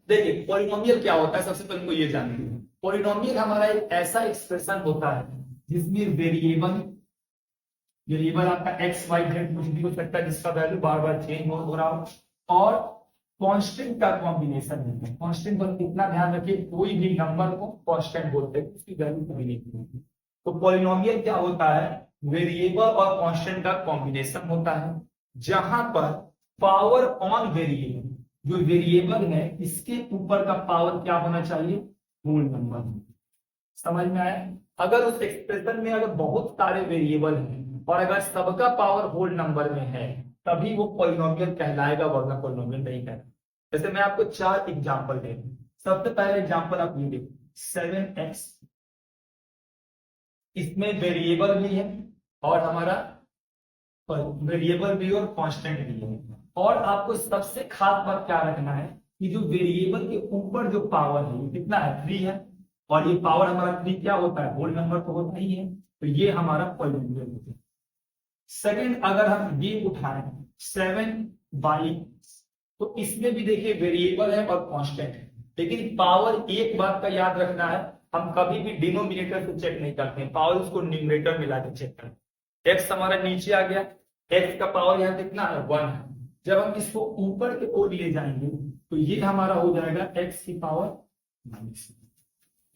देखिए पॉलिनोमियल क्या होता है, सबसे पहले हमको ये जानिए। पॉलिनोमियल हमारा एक ऐसा एक्सप्रेशन होता है जिसमें वेरिएबल वेरिएबल आपका एक्स वाई जेड कुछ भी हो सकता है, जिसका वैल्यू बार बार चेंज हो रहा हो, और कांस्टेंट का कॉम्बिनेशन है। कांस्टेंट पर इतना ध्यान रखिए, कोई भी नंबर को कांस्टेंट बोलते हैं, उसकी वैल्यू कभी नहीं होती। तो पॉलिनोमियल क्या होता है, वेरिएबल और कांस्टेंट का कॉम्बिनेशन होता है, जहां पर पावर ऑन वेरिएबल, जो वेरिएबल है इसके ऊपर का पावर क्या होना चाहिए, होल नंबर। समझ में आया? अगर उस एक्सप्रेशन में अगर बहुत सारे वेरिएबल हैं और अगर सबका पावर होल नंबर में है, तभी वो पॉलिनोमियल कहलाएगा, वरना पॉलिनोमियल नहीं कहलाएगा। जैसे मैं आपको 4 एग्जांपल दे दूं। सबसे पहले एग्जांपल आप ये देखो, 7x, इसमें वेरिएबल भी है और हमारा वेरिएबल भी और कांस्टेंट भी है। और आपको सबसे खास बात क्या रखना है कि जो वेरिएबल के ऊपर जो पावर है वो कितना है, 3 है। और ये पावर हमारा 3 क्या होता है, होल नंबर तो होता ही है, तो ये हमारा पॉलिनोमियल होता है। सेकंड, अगर हम ये उठाएं 7y, तो इसमें भी देखिए वेरिएबल है और कांस्टेंट है, लेकिन पावर एक बात का याद रखना है, हम कभी भी डिनोमिनेटर से चेक नहीं करते हैं, पावर उसको न्यूमरेटर में लाके चेक करते हैं। एक्स हमारा नीचे आ गया, एक्स का पावर यहाँ कितना है, 1 है। जब हम इसको ऊपर की ओर ले जाएंगे तो ये हमारा हो जाएगा एक्स की पावर माइनस।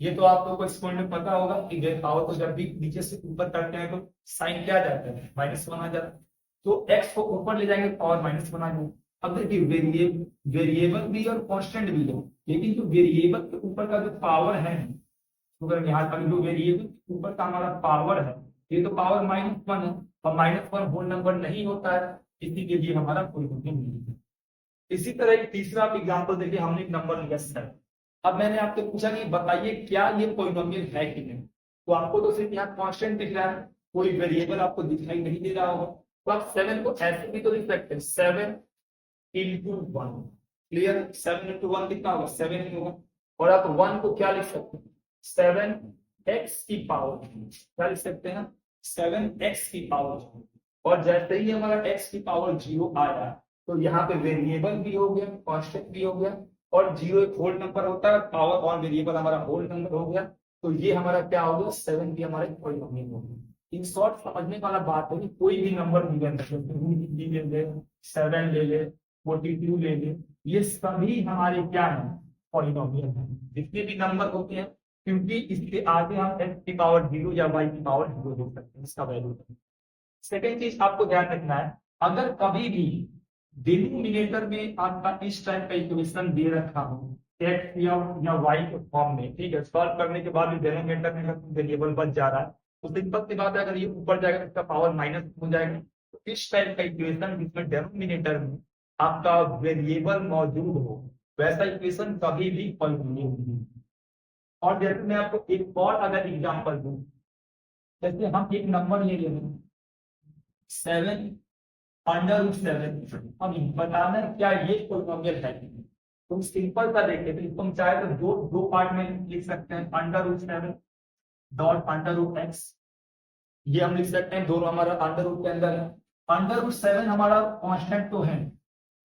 ये तो आप लोगों को इस पॉइंट में पता होगा कि पावर को जब भी नीचे से ऊपर करते हैं तो साइन क्या जाता है, -1 आ जाता है। तो एक्स को ऊपर ले जाएंगे पावर -1 आ जाएगा। अब देखिए वेरिएबल भी और कांस्टेंट भी है, लेकिन जो वेरिएबल के ऊपर का जो पावर है, तो अगर यहाँ पर जो वेरिएबल के ऊपर का हमारा पावर है, ये तो पावर -1 है, और -1 होल नंबर नहीं होता है, इसी के लिए हमारा कोई नहीं है। इसी तरह एक तीसरा आप एग्जाम्पल देखिए, हमने एक नंबर लिया 7। अब मैंने आपसे पूछा कि बताइए क्या ये पॉलिनोमियल है कि नहीं, तो आपको तो सिर्फ यहाँ कांस्टेंट दिख रहा है, कोई वेरिएबल आपको दिखाई नहीं दे रहा होगा। तो आप 7 को ऐसे भी तो लिख सकते हैं, 7 इंटू 1। क्लियर? 7 इंटू 1 कितना होगा, 7 ही होगा। और आप 1 को क्या लिख सकते हैं, 7x की पावर, क्या लिख सकते हैं, 7x की पावर। और जैसे ही हमारा x की पावर 0 आया, तो यहाँ पे वेरिएबल भी हो गया, कांस्टेंट भी हो गया, और 0 एक होल नंबर होता है, पावर ऑन वेरिएबल हमारा होल नंबर हो गया, तो ये हमारा क्या हो गया, 7 भी हमारे पॉलिनोमियल हो गया। इन शॉर्ट समझने वाला बात है कि कोई भी नंबर ले ले, 7 ले ले, 42 ले ले, ये सभी हमारे क्या है, पॉलिनोमियल है। जितने भी नंबर होते हैं, क्योंकि इसके आगे हम x की पावर 0 या y की पावर 0 दे सकते हैं, इसका वैल्यू। सेकेंड चीज आपको ध्यान रखना है, अगर कभी भी डिनोमिनेटर में आपका इस टाइप का इक्वेशन दे रखा हो, एक्स या वाई के फॉर्म में, ठीक है, सॉल्व करने के बाद भी डिनोमिनेटर में वेरिएबल बच जा रहा है, तो सिंपल सी बात है, अगर ये ऊपर जाएगा तो इसका पावर माइनस हो जाएगा। तो इस टाइप का इक्वेशन जिसमें डिनोमिनेटर में आपका वेरिएबल मौजूद हो, वैसा इक्वेशन कभी भी पॉलिनोमियल नहीं है। और जैसे मैं आपको एक और अगर एग्जांपल दूं, जैसे हम एक नंबर ले लेते हैं 7√7, अब बताना क्या ये पॉलिनोमियल है। तुम सिंपल सा देखे तो तुम चाहे तो दो पार्ट में लिख सकते हैं, √7 डॉट √x, ये हम लिख सकते हैं, दोनों हमारा अंडर रूट के अंदर है। √7 हमारा कांस्टेंट तो है,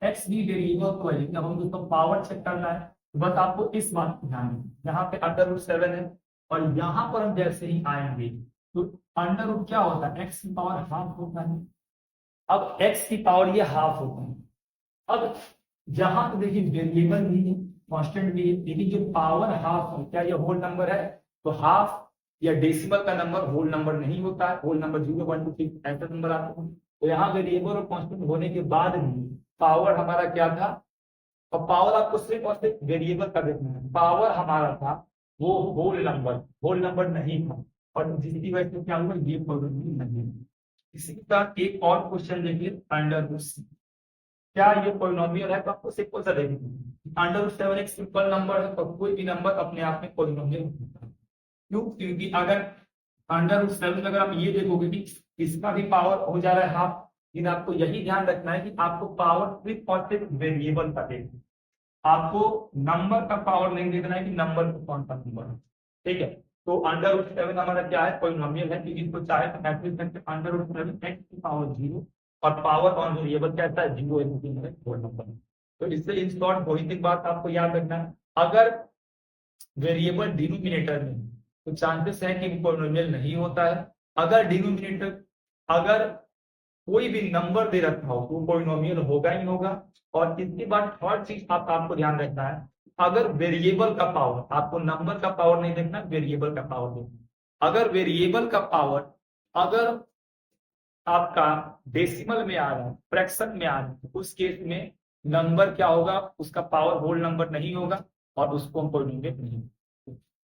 x भी वेरिएबल तो है, लेकिन अब हम उसको पावर चेक करना है, तो बस आपको इस बात को ध्यान है, यहाँ पे √7 है, और यहाँ पर हम जैसे ही आएंगे तो अंडर रूट क्या होता है, x की पावर हाफ होता है। अब x की पावर ये हाफ होता है। अब जहां तो देखिए वेरिएबल भी है, कांस्टेंट भी है, लेकिन जो पावर हाफ है, क्या ये होल नंबर है, तो हाफ या डेसिमल का नंबर होल नंबर नहीं होता है, होल नंबर 0 1 2 3 ऐसा नंबर आता है। तो यहाँ वेरिएबल और कांस्टेंट होने के बाद भी पावर हमारा क्या था, और पावर आपको सिर्फ और सिर्फ वेरिएबल का देखना है, पावर हमारा था वो होल नंबर नहीं था, और जिसकी वजह से क्या हुआ, ये पॉलिनोमियल नहीं है। इसी के साथ एक और क्वेश्चन देखिए, √7, क्या ये पॉलिनोमियल है, तो आपको सिंपल सा देखिए, √7 एक सिंपल नंबर है, तो कोई भी नंबर अपने आप में पॉलिनोमियल होता है। क्यों? क्योंकि अगर √7 अगर आप ये देखोगे कि इसका भी पावर हो जा रहा है हाफ, लेकिन आपको यही ध्यान रखना है कि आपको पावर सिर्फ और सिर्फ वेरिएबल का देखना, आपको नंबर का पावर नहीं देखना है कि नंबर कौन सा नंबर है, ठीक है। तो √7 हमारा क्या है, पॉलिनोमियल है, क्योंकि इसको चाहे तो ऐसे लिख सकते हैं, √7 x की पावर 0, और पावर ऑन वेरिएबल कैसा है, 0 होल नंबर है। तो इससे इन शॉर्ट वही तक बात आपको याद रखना है, अगर वेरिएबल डिनोमिनेटर में है, तो चांसेस है कि पॉलिनोमियल नहीं होता है। अगर डिनोमिनेटर, अगर कोई भी नंबर दे रखा हो तो पॉलिनोमियल होगा ही होगा। और इसके बाद थर्ड चीज आपको ध्यान रखना है, अगर वेरिएबल का पावर, आपको नंबर का पावर नहीं देखना, वेरिएबल का पावर देखना। अगर वेरिएबल का पावर अगर आपका डेसिमल में आ रहा है, फ्रैक्शन में आ रहा है, उस केस में नंबर क्या होगा, उसका पावर होल नंबर नहीं होगा और उसको हम पॉलिनोमियल नहीं